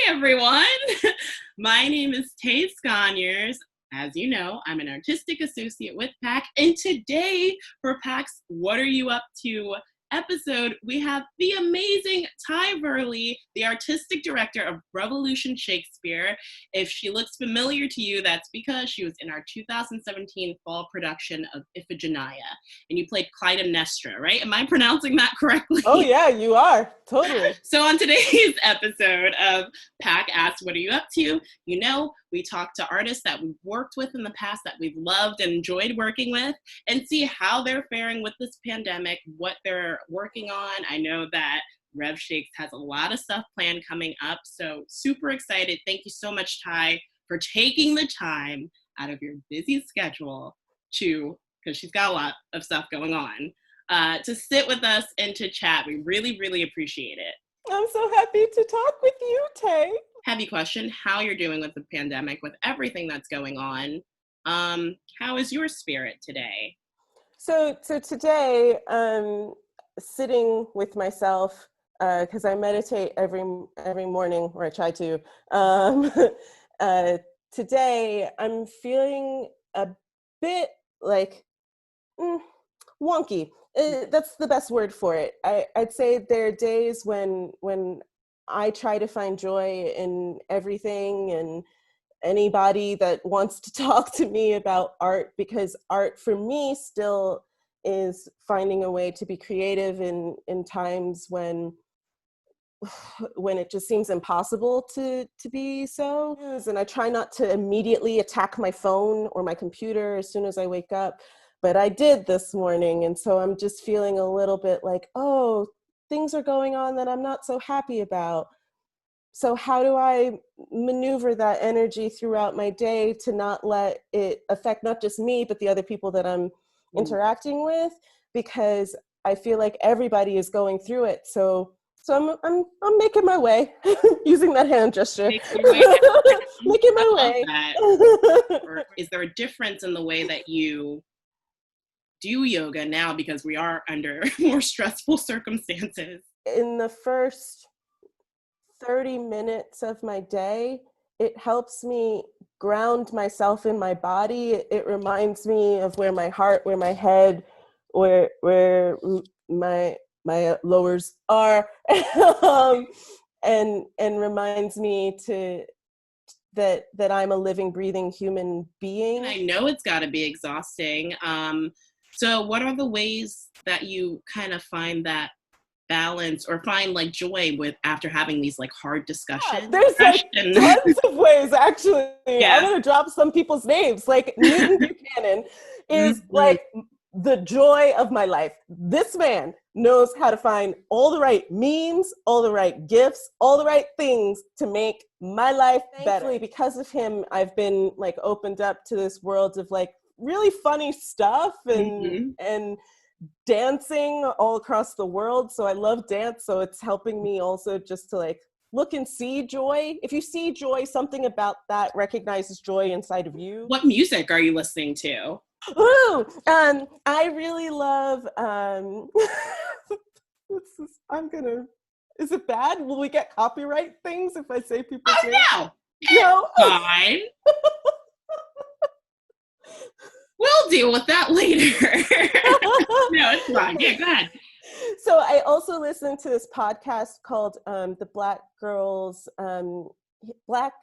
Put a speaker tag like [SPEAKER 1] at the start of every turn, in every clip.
[SPEAKER 1] everyone. My name is Tai Sconyers. As you know, I'm an artistic associate with PAC, and today for PAC's What Are You Up To episode, we have the amazing Tai Verley, the artistic director of Revolution Shakespeare. If she looks familiar to you, that's because she was in our 2017 fall production of Iphigenia, and you played Clytemnestra, right? Am I pronouncing that correctly?
[SPEAKER 2] Oh yeah, you are, totally.
[SPEAKER 1] So on today's episode of PAC Asks What Are You Up To, you know, we talk to artists that we've worked with in the past that we've loved and enjoyed working with, and see how they're faring with this pandemic, what they're working on. I know that RevShakes has a lot of stuff planned coming up, so super excited. Thank you so much, Tai, for taking the time out of your busy schedule because she's got a lot of stuff going on, to sit with us and to chat. We really, really appreciate it.
[SPEAKER 2] I'm so happy to talk with you, Tai.
[SPEAKER 1] Heavy question, how you're doing with the pandemic, with everything that's going on. How is your spirit today?
[SPEAKER 2] So today, sitting with myself, because I meditate every morning, or I try to. Today, I'm feeling a bit like wonky. That's the best word for it. I'd say there are days when I try to find joy in everything and anybody that wants to talk to me about art, because art for me still is finding a way to be creative in times when it just seems impossible to be so. And I try not to immediately attack my phone or my computer as soon as I wake up, but I did this morning, and so I'm just feeling a little bit like, oh, things are going on that I'm not so happy about. So how do I maneuver that energy throughout my day to not let it affect not just me, but the other people that I'm interacting with? Because I feel like everybody is going through it. So I'm making my way, using that hand gesture. Making my way.
[SPEAKER 1] Or is there a difference in the way that you do yoga now, because we are under more stressful circumstances?
[SPEAKER 2] In the first 30 minutes of my day, it helps me ground myself in my body. It reminds me of where my heart, where my head, where my lowers are, and reminds me that I'm a living, breathing human being.
[SPEAKER 1] I know it's got to be exhausting. So what are the ways that you kind of find that balance or find like joy with after having these like hard discussions?
[SPEAKER 2] Yeah, there's like tons of ways, actually.
[SPEAKER 1] Yeah.
[SPEAKER 2] I'm going to drop some people's names. Like Newton Buchanan is like the joy of my life. This man knows how to find all the right memes, all the right gifts, all the right things to make my life better. Thankfully, because of him, I've been like opened up to this world of like really funny stuff and dancing all across the world. So I love dance. So it's helping me also just to like look and see joy. If you see joy, something about that recognizes joy inside of you.
[SPEAKER 1] What music are you listening to?
[SPEAKER 2] Ooh, I really love, is it bad? Will we get copyright things if I say people's names?
[SPEAKER 1] No.
[SPEAKER 2] No?
[SPEAKER 1] Fine. We'll deal with that later. No, it's fine. Yeah, go ahead.
[SPEAKER 2] So I also listen to this podcast called the Black Girls, Black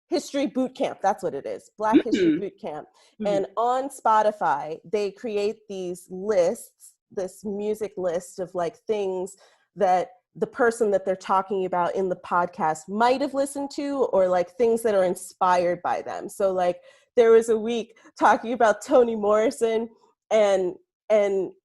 [SPEAKER 2] History Boot Camp. That's what it is. Black History Boot Camp. And on Spotify, they create these lists, this music list of like things that the person that they're talking about in the podcast might have listened to, or like things that are inspired by them. So like there was a week talking about Toni Morrison, and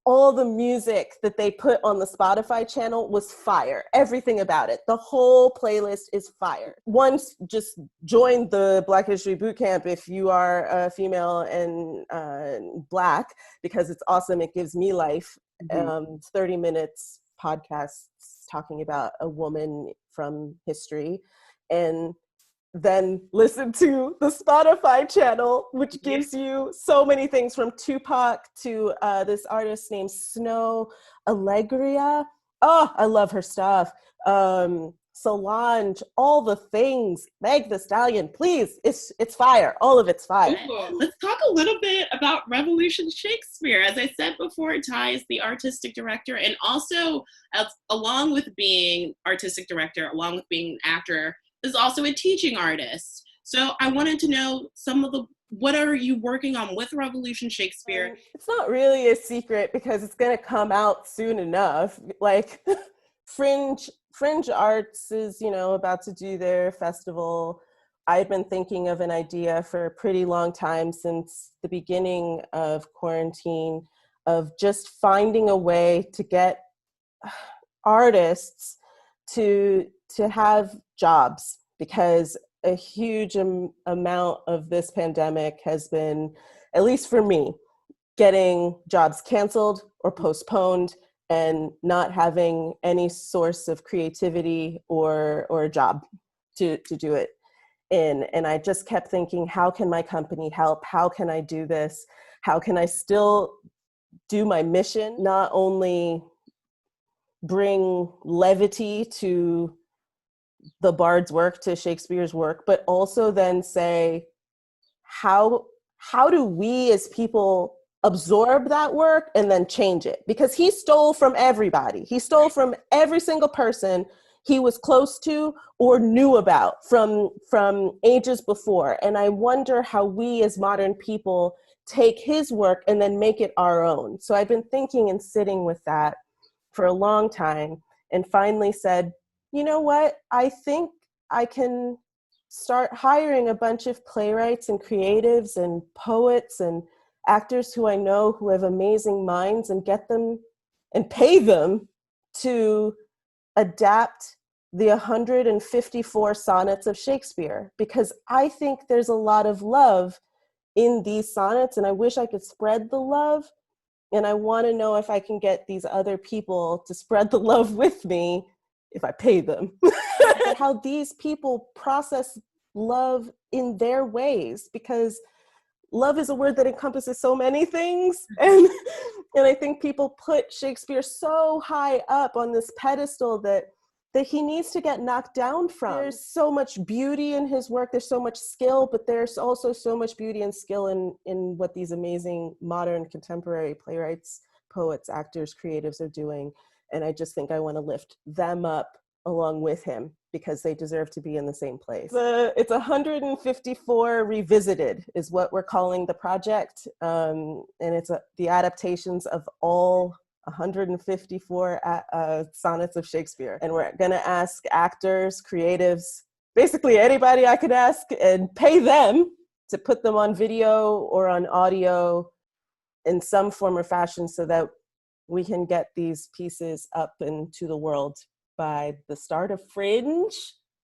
[SPEAKER 2] all the music that they put on the Spotify channel was fire. Everything about it. The whole playlist is fire. Once, just join the Black History Bootcamp if you are a female and Black, because it's awesome. It gives me life. 30 minutes podcasts talking about a woman from history. And then listen to the Spotify channel, which gives you so many things, from Tupac to this artist named Snow Alegria. Oh, I love her stuff. Solange, all the things, Meg the Stallion, please, it's fire. All of it's fire.
[SPEAKER 1] Ooh, let's talk a little bit about Revolution Shakespeare. As I said before, Tai is the artistic director, and also, along with being artistic director, along with being an actor, is also a teaching artist. So I wanted to know what are you working on with Revolution Shakespeare?
[SPEAKER 2] It's not really a secret because it's going to come out soon enough. Like Fringe Arts is, about to do their festival. I've been thinking of an idea for a pretty long time, since the beginning of quarantine, of just finding a way to get artists to have jobs, because a huge amount of this pandemic has been, at least for me, getting jobs canceled or postponed and not having any source of creativity or a job to do it in. And I just kept thinking, how can my company help? How can I do this? How can I still do my mission? Not only bring levity to the bard's work, to Shakespeare's work, but also then say, how do we as people absorb that work and then change it? Because he stole from everybody. He stole from every single person he was close to or knew about from ages before. And I wonder how we as modern people take his work and then make it our own. So I've been thinking and sitting with that for a long time, and finally said, you know what? I think I can start hiring a bunch of playwrights and creatives and poets and actors who I know who have amazing minds, and get them and pay them to adapt the 154 sonnets of Shakespeare, because I think there's a lot of love in these sonnets, and I wish I could spread the love. And I want to know if I can get these other people to spread the love with me if I pay them. How these people process love in their ways, because love is a word that encompasses so many things. And I think people put Shakespeare so high up on this pedestal that he needs to get knocked down from. There's so much beauty in his work. There's so much skill, but there's also so much beauty and skill in what these amazing modern contemporary playwrights, poets, actors, creatives are doing. And I just think I want to lift them up along with him, because they deserve to be in the same place. It's 154 Revisited is what we're calling the project. And it's the adaptations of all 154 sonnets of Shakespeare. And we're gonna ask actors, creatives, basically anybody I could ask, and pay them to put them on video or on audio in some form or fashion, so that we can get these pieces up into the world by the start of Fringe.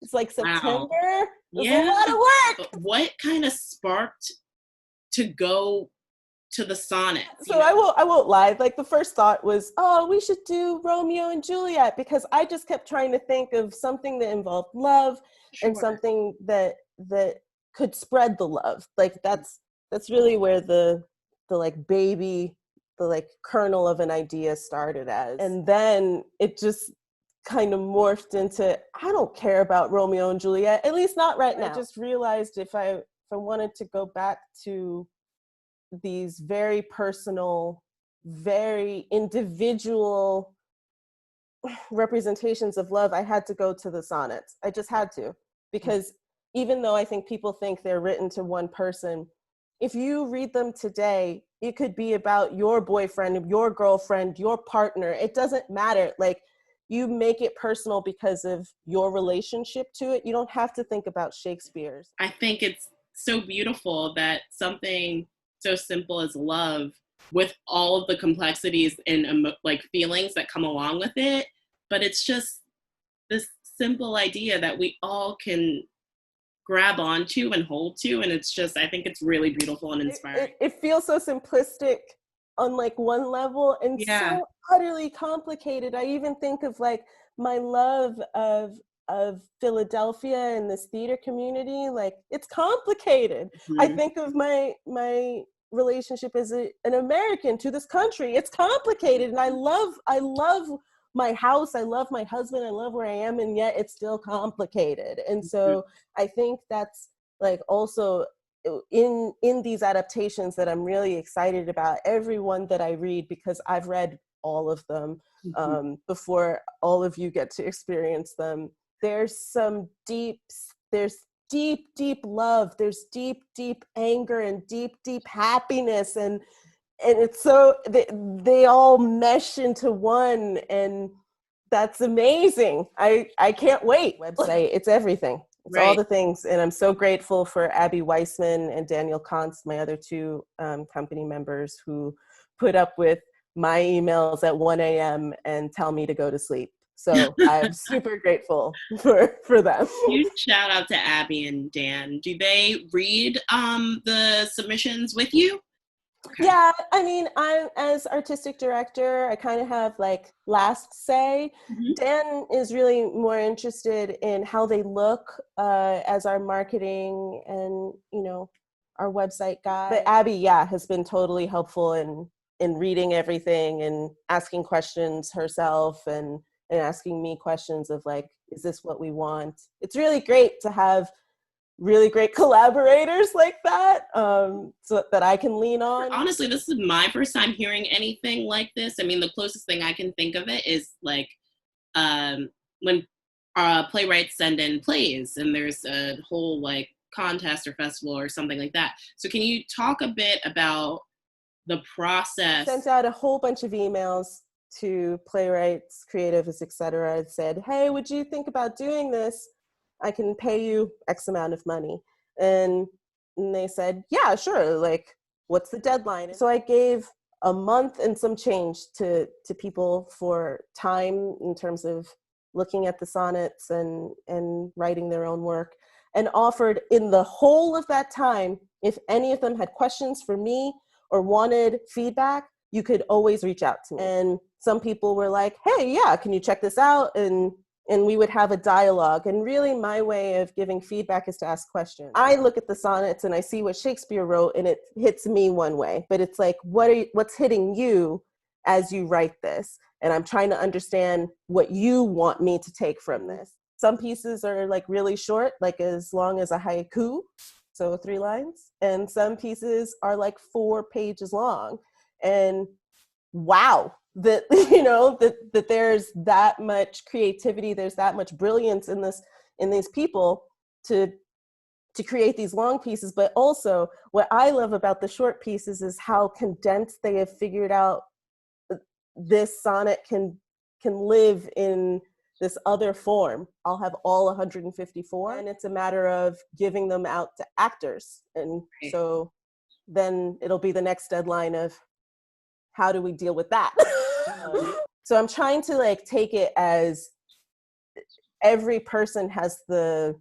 [SPEAKER 2] It's like September. Wow. It's a lot of work.
[SPEAKER 1] But what kind of sparked to go to the sonnet?
[SPEAKER 2] So I won't lie. Like, the first thought was, oh, we should do Romeo and Juliet, because I just kept trying to think of something that involved love. Sure. And something that could spread the love. Like, that's really where the like baby, the like kernel of an idea started as. And then it just kind of morphed into, I don't care about Romeo and Juliet, at least not right now. I just realized if I wanted to go back to these very personal, very individual representations of love, I had to go to the sonnets. I just had to, because even though I think people think they're written to one person, if you read them today, it could be about your boyfriend, your girlfriend, your partner. It doesn't matter. Like, you make it personal because of your relationship to it. You don't have to think about Shakespeare's.
[SPEAKER 1] I think it's so beautiful that something so simple as love, with all of the complexities and like feelings that come along with it, but it's just this simple idea that we all can grab onto and hold to, and it's just, I think it's really beautiful and inspiring.
[SPEAKER 2] It feels so simplistic on like one level, and so utterly complicated. I even think of like my love of Philadelphia and this theater community. Like, it's complicated. Mm-hmm. I think of my relationship as an American to this country. It's complicated, and I love my house, I love my husband, I love where I am, and yet it's still complicated. And so I think that's like also in these adaptations that I'm really excited about, every one that I read, because I've read all of them before all of you get to experience them. There's deep love, there's deep anger, and deep happiness, and it's so they all mesh into one, and that's amazing. I can't wait. Website, it's everything. It's all the things, and I'm so grateful for Abby Weissman and Daniel Kantz, my other two company members, who put up with my emails at 1 a.m. and tell me to go to sleep. So I'm super grateful for them.
[SPEAKER 1] Huge shout out to Abby and Dan. Do they read the submissions with you?
[SPEAKER 2] Okay. Yeah, I mean, I'm as artistic director, I kind of have like last say. Dan is really more interested in how they look as our marketing and, you know, our website guy. But Abby, yeah, has been totally helpful in reading everything and asking questions herself and asking me questions of like, is this what we want? It's really great to have really great collaborators like that, so that I can lean on.
[SPEAKER 1] Honestly, this is my first time hearing anything like this. I mean, the closest thing I can think of it is like when playwrights send in plays and there's a whole like contest or festival or something like that. So can you talk a bit about the process?
[SPEAKER 2] Sent out a whole bunch of emails to playwrights, creatives, etc. and said, hey, would you think about doing this? I can pay you X amount of money. And they said, yeah, sure. Like, what's the deadline? So I gave a month and some change to people for time in terms of looking at the sonnets and writing their own work, and offered in the whole of that time, if any of them had questions for me or wanted feedback, you could always reach out to me. And some people were like, hey, yeah, can you check this out? And we would have a dialogue. And really my way of giving feedback is to ask questions. I look at the sonnets and I see what Shakespeare wrote and it hits me one way, but it's like, what's hitting you as you write this? And I'm trying to understand what you want me to take from this. Some pieces are like really short, like as long as a haiku, so 3 lines. And some pieces are like 4 pages long. And wow, that, you know, that there's that much creativity, there's that much brilliance in these people to create these long pieces. But also what I love about the short pieces is how condensed they have figured out this sonnet can live in this other form. I'll have all 154, and it's a matter of giving them out to actors. And so then it'll be the next deadline of how do we deal with that? So I'm trying to like take it as every person has the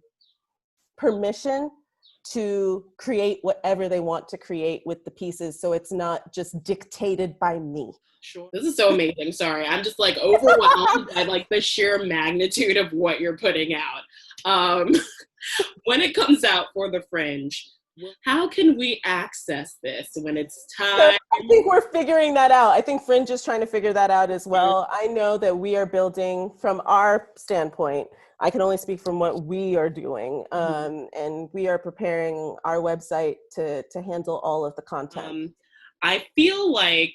[SPEAKER 2] permission to create whatever they want to create with the pieces, so it's not just dictated by me.
[SPEAKER 1] Sure. This is so amazing. Sorry, I'm just like overwhelmed by like the sheer magnitude of what you're putting out. When it comes out for the Fringe, how can we access this when it's time?
[SPEAKER 2] So I think we're figuring that out. I think Fringe is trying to figure that out as well. I know that we are building from our standpoint. I can only speak from what we are doing. And we are preparing our website to handle all of the content.
[SPEAKER 1] I feel like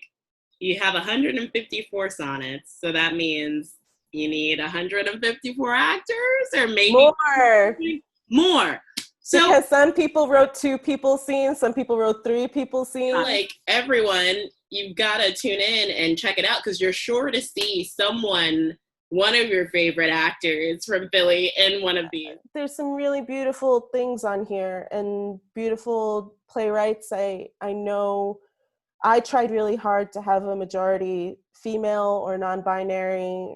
[SPEAKER 1] you have 154 sonnets, so that means you need 154 actors, or maybe more. So,
[SPEAKER 2] because some people wrote 2 people scenes, some people wrote 3 people scenes.
[SPEAKER 1] Like everyone, you've got to tune in and check it out, because you're sure to see one of your favorite actors from Philly in one of these.
[SPEAKER 2] There's some really beautiful things on here and beautiful playwrights. I know I tried really hard to have a majority female or non-binary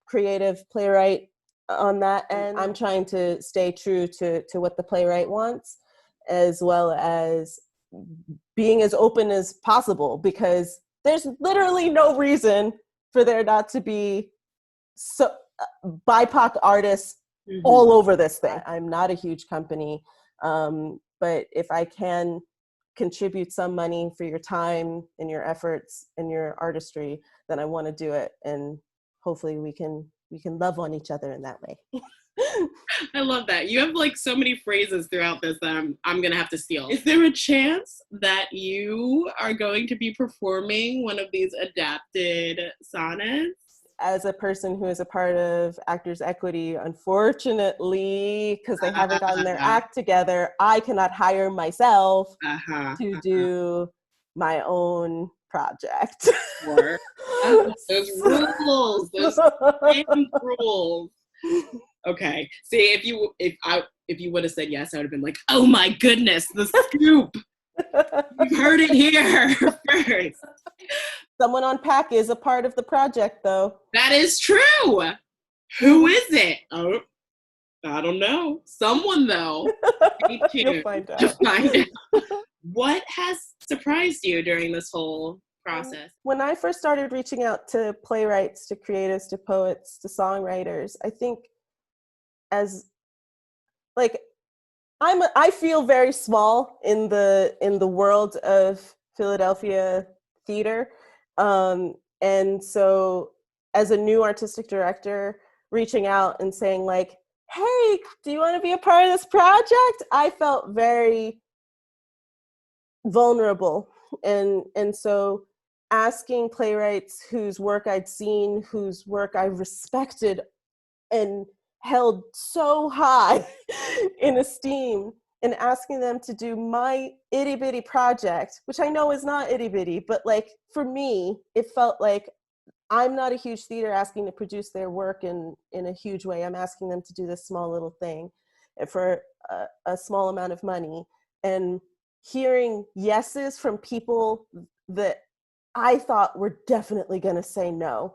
[SPEAKER 2] creative playwright on that end. I'm trying to stay true to what the playwright wants, as well as being as open as possible, because there's literally no reason for there not to be BIPOC artists all over this thing. I'm not a huge company, but if I can contribute some money for your time and your efforts and your artistry, then I want to do it. And hopefully we can love on each other in that way.
[SPEAKER 1] I love that. You have like so many phrases throughout this that I'm going to have to steal. Is there a chance that you are going to be performing one of these adapted sonnets?
[SPEAKER 2] As a person who is a part of Actors Equity, unfortunately, because they haven't gotten their act together, I cannot hire myself to do my own project.
[SPEAKER 1] Those rules, those damn rules. Okay. See, if you would have said yes, I would have been like, oh my goodness, the scoop. You've heard it here first.
[SPEAKER 2] Someone on PAC is a part of the project, though.
[SPEAKER 1] That is true. Who is it? Oh, I don't know. Someone, though.
[SPEAKER 2] You'll find out.
[SPEAKER 1] To find out. What has surprised you during this whole process?
[SPEAKER 2] When I first started reaching out to playwrights, to creatives, to poets, to songwriters, I think as like I feel very small in the world of Philadelphia theater. And so as a new artistic director, reaching out and saying like, hey, do you want to be a part of this project? I felt very vulnerable. And so asking playwrights whose work I'd seen, whose work I respected and held so high in esteem, and asking them to do my itty bitty project, which I know is not itty bitty, but like for me, it felt like I'm not a huge theater asking to produce their work in a huge way. I'm asking them to do this small little thing for a small amount of money. And hearing yeses from people that I thought were definitely going to say no.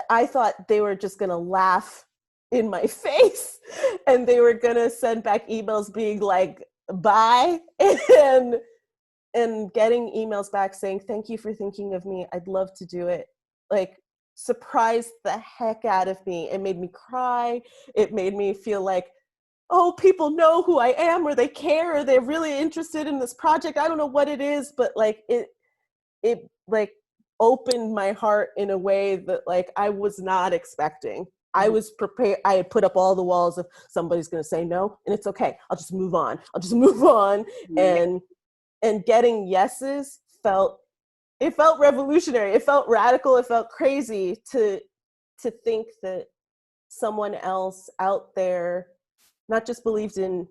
[SPEAKER 2] I thought they were just going to laugh in my face and they were going to send back emails being like, bye. And getting emails back saying, thank you for thinking of me. I'd love to do it. Like surprised the heck out of me. It made me cry. It made me feel like, oh, people know who I am, or they care, or they're really interested in this project. I don't know what it is, but like it like opened my heart in a way that like I was not expecting. I was prepared. I had put up all the walls of somebody's going to say no, and it's okay. I'll just move on. And getting yeses felt revolutionary. It felt radical. It felt crazy to think that someone else out there not just believed in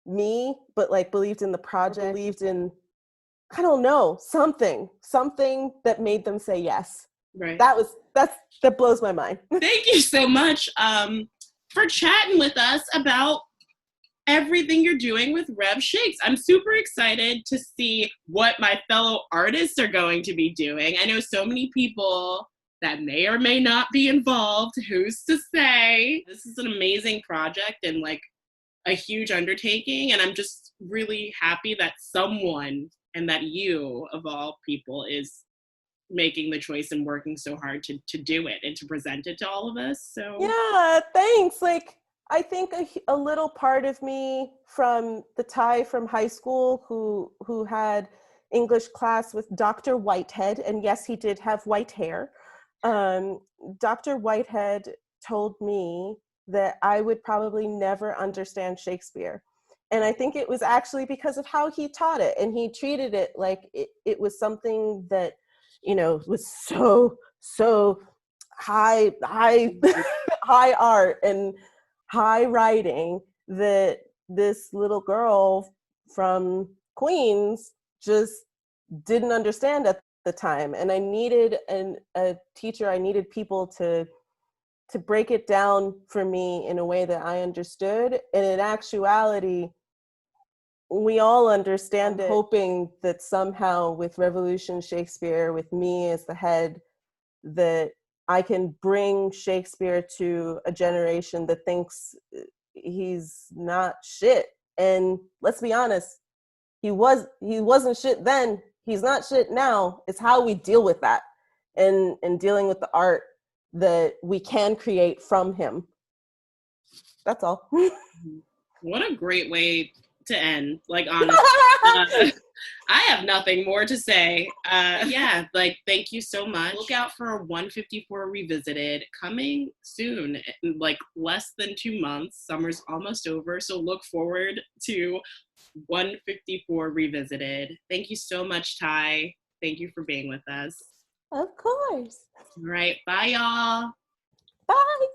[SPEAKER 2] me, but like believed in the project, believed in, I don't know, something that made them say yes.
[SPEAKER 1] Right.
[SPEAKER 2] That blows my mind.
[SPEAKER 1] Thank you so much for chatting with us about everything you're doing with RevShakes. I'm super excited to see what my fellow artists are going to be doing. I know so many people that may or may not be involved. Who's to say? This is an amazing project and like a huge undertaking. And I'm just really happy that someone, and that you of all people, is making the choice and working so hard to do it and to present it to all of us. So
[SPEAKER 2] yeah, thanks. Like I think a little part of me from the Tai from high school who had English class with Dr. Whitehead, and yes, he did have white hair. Dr. Whitehead told me that I would probably never understand Shakespeare. And I think it was actually because of how he taught it, and he treated it like it was something that, you know, was so high high art and high writing that this little girl from Queens just didn't understand at the time. And I needed a teacher. I needed people to break it down for me in a way that I understood. And in actuality, we all understand it. Hoping that somehow with Revolution Shakespeare, with me as the head, that I can bring Shakespeare to a generation that thinks he's not shit. And let's be honest, he wasn't shit then. He's not shit now. It's how we deal with that and dealing with the art that we can create from him. That's all.
[SPEAKER 1] What a great way to end, like, honestly. I have nothing more to say. Yeah, like, thank you so much. Look out for 154 Revisited coming soon, in like less than 2 months. Summer's almost over, so look forward to 154 Revisited. Thank you so much, Tai. Thank you for being with us.
[SPEAKER 2] Of course.
[SPEAKER 1] All right, bye, y'all.
[SPEAKER 2] Bye.